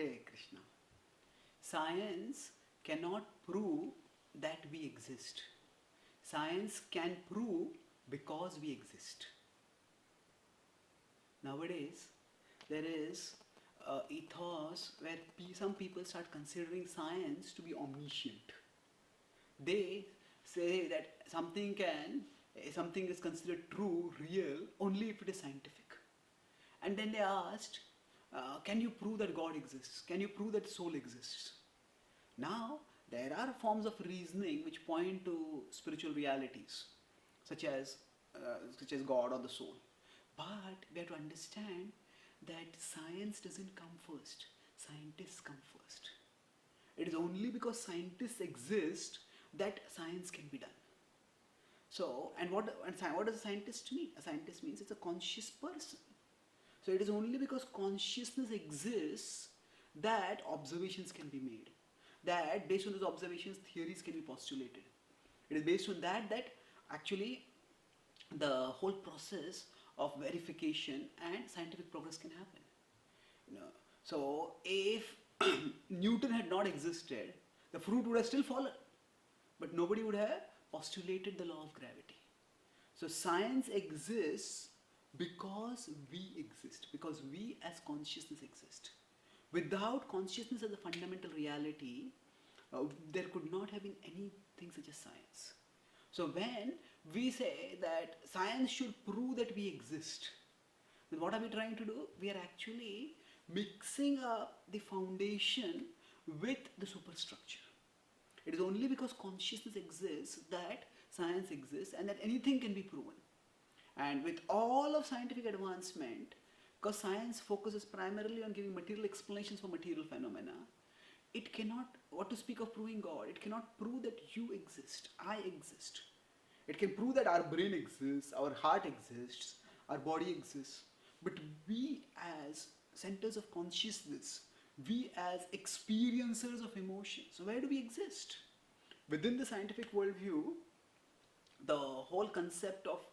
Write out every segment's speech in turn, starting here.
Hare Krishna. Science cannot prove that we exist. Science can prove because we exist. Nowadays, there is ethos where some people start considering science to be omniscient. They say that something is considered true, real, only if it is scientific. And then they asked, can you prove that God exists? Can you prove that soul exists? Now, there are forms of reasoning which point to spiritual realities, such as God or the soul. But we have to understand that science doesn't come first. Scientists come first. It is only because scientists exist that science can be done. So, and what does a scientist mean? A scientist means it's a conscious person. So it is only because consciousness exists that observations can be made. That based on those observations, theories can be postulated. It is based on that actually the whole process of verification and scientific progress can happen. So if Newton had not existed, the fruit would have still fallen, but nobody would have postulated the law of gravity. So science exists because we exist, because we as consciousness exist. Without consciousness as a fundamental reality, there could not have been anything such as science. So when we say that science should prove that we exist, then what are we trying to do? We are actually mixing up the foundation with the superstructure. It is only because consciousness exists that science exists and that anything can be proven. And with all of scientific advancement, because science focuses primarily on giving material explanations for material phenomena, it cannot, what to speak of proving God, it cannot prove that you exist, I exist. It can prove that our brain exists, our heart exists, our body exists. But we as centers of consciousness, we as experiencers of emotion, so where do we exist? Within the scientific worldview, the whole concept of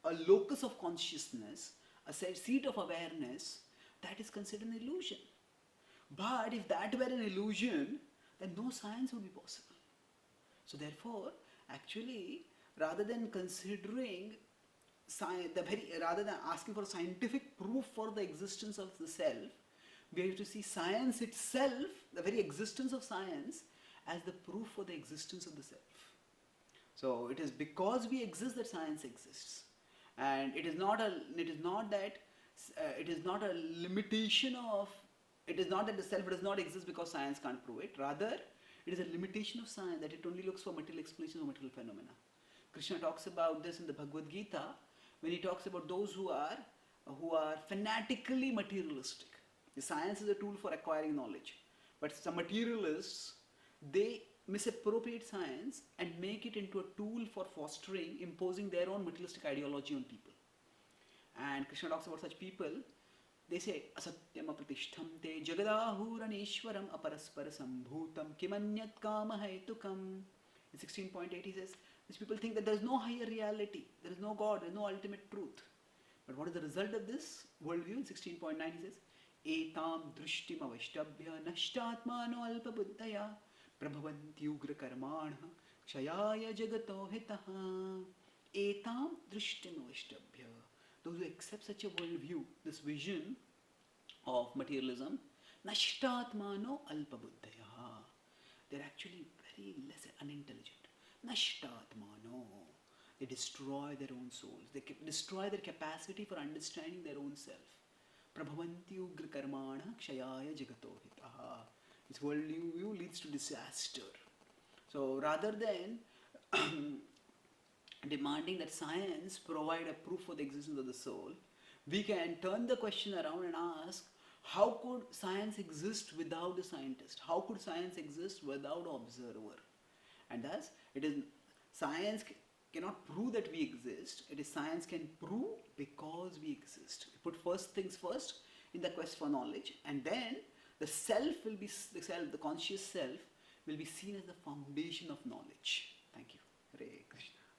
a locus of consciousness, a seat of awareness, that is considered an illusion. But if that were an illusion, then no science would be possible. So therefore, actually, rather than considering rather than asking for scientific proof for the existence of the self, we have to see science itself, the very existence of science, as the proof for the existence of the self. So it is because we exist that science exists, and it is not that the self does not exist because science can't prove it. Rather, it is a limitation of science that it only looks for material explanations of material phenomena. Krishna talks about this in the Bhagavad Gita when he talks about those who are fanatically materialistic. The science is a tool for acquiring knowledge, but some materialists, they misappropriate science and make it into a tool for fostering, imposing their own materialistic ideology on people. And Krishna talks about such people. They say, asatyam apratishtamte jagadahuraneshwaram aparaspara sambhutam kimanyat kama haitukam. In 16.8 he says, these people think that there is no higher reality, there is no God, there is no ultimate truth. But what is the result of this worldview? In 16.9 he says, etam drishtim avashtabhya nashtatmano alpabuddhaya prabhavanti ugra karmana kshayaya jagato hitaha. Etam drishtim avashtabhya. Those who accept such a worldview, this vision of materialism, nashtatmano alpabuddhaya. They're actually very less unintelligent. Nashtatmano. They destroy their own souls. They destroy their capacity for understanding their own self. Prabhavanti ugra karmana kshayaya jagato hitaha. This worldview leads to disaster. So rather than demanding that science provide a proof for the existence of the soul, we can turn the question around and ask, how could science exist without the scientist? How could science exist without an observer? And thus, science cannot prove that we exist. It is science can prove because we exist. We put first things first in the quest for knowledge, and then the conscious self will be seen as the foundation of knowledge. Thank you. Hare Krishna.